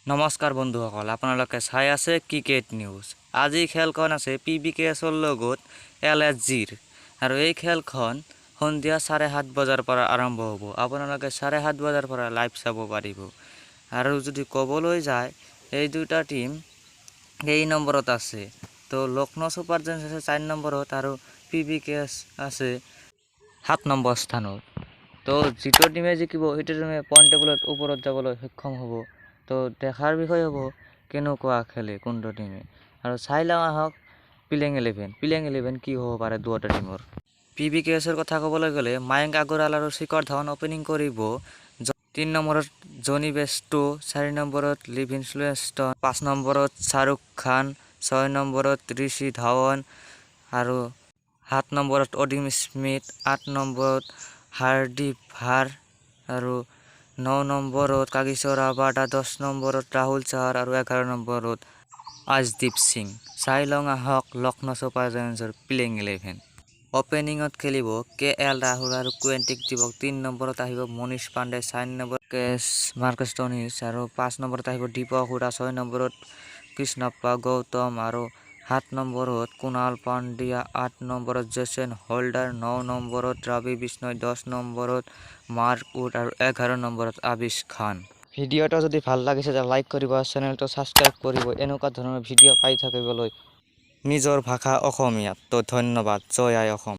নমস্কাৰ বন্ধুসকল, আপোনালোকে চাই আছে ক্ৰিকেট নিউজ। আজি খেলখন আছে PBKSৰ লগত LSGৰ আৰু এই খেলখন সন্ধিয়া 7:30 বজাৰ পৰা আৰম্ভ হ'ব। আপোনালোকে 7:30 বজাৰ পৰা লাইভ চাব পাৰিব। আৰু যদি ক'বলৈ যায়, এই দুটা টিম এই নম্বৰত আছে। তো লক্ষ্ণৌ ছুপাৰ জায়াণ্টছ আছে 4 নম্বৰত আৰু PBKS আছে 7 নম্বৰ স্থানত। তো যিটো টিমে জিকিব সেইটো টিমে পইণ্ট টেবুলত ওপৰত যাবলৈ সক্ষম হ'ব। তো দেখাৰ বিষয় হ'ব কেনেকুৱা খেলে কোনটো টিমে। আৰু চাই লওঁ আহক প্লেইং 11 কি হ'ব পাৰে দুয়োটা টিমৰ। PBKSৰ কথা ক'বলৈ গ'লে মায়ংক আগৰৱাল আৰু শিখৰ ধাৱন অপেনিং কৰিব। 3 নম্বৰত জনি বেষ্টো, 4 নম্বৰত লিভিংষ্টন, 5 নম্বৰত শ্বাহৰুখ খান, 6 নম্বৰত ঋষি ধাৱন আৰু 7 নম্বৰত অডিম স্মিথ, 8 নম্বৰত হাৰ্দিক ভাৰ আৰু 9 নম্বৰত কাগিছো ৰাবাডা, 10 নম্বৰত ৰাহুল চাহাৰ আৰু 11 নম্বৰত আজদীপ সিং। চাই লওঁ আহক লক্ষ্ণৌ ছুপাৰ জায়াণ্টছৰ প্লেইং 11। অপেনিঙত খেলিব KL ৰাহুল আৰু কুৱেণ্টিক দিবক। 3 নম্বৰত আহিব মনীষ পাণ্ডে, 4 নম্বৰত মাৰ্কাছ ষ্টইনিছ আৰু 5 নম্বৰত আহিব দীপক হুডা, 6 নম্বৰত কৃষ্ণাপ্পা গৌতম আৰু 7 নম্বৰত কুণাল পাণ্ডিয়া, 8 নম্বৰত জেছন হোল্ডাৰ, 9 নম্বৰত ৰবি বিষ্ণয়, 10 নম্বৰত মাৰ্ক উড আৰু 11 নম্বৰত আবিছ খান। ভিডিঅ'টো যদি ভাল লাগিছে লাইক কৰিব, চেনেলটো ছাবস্ক্ৰাইব কৰিব। এনেকুৱা ধৰণৰ ভিডিঅ' পাই থাকিবলৈ নিজৰ ভাষা অসমীয়াত। তো ধন্যবাদ। জয় আই অসম।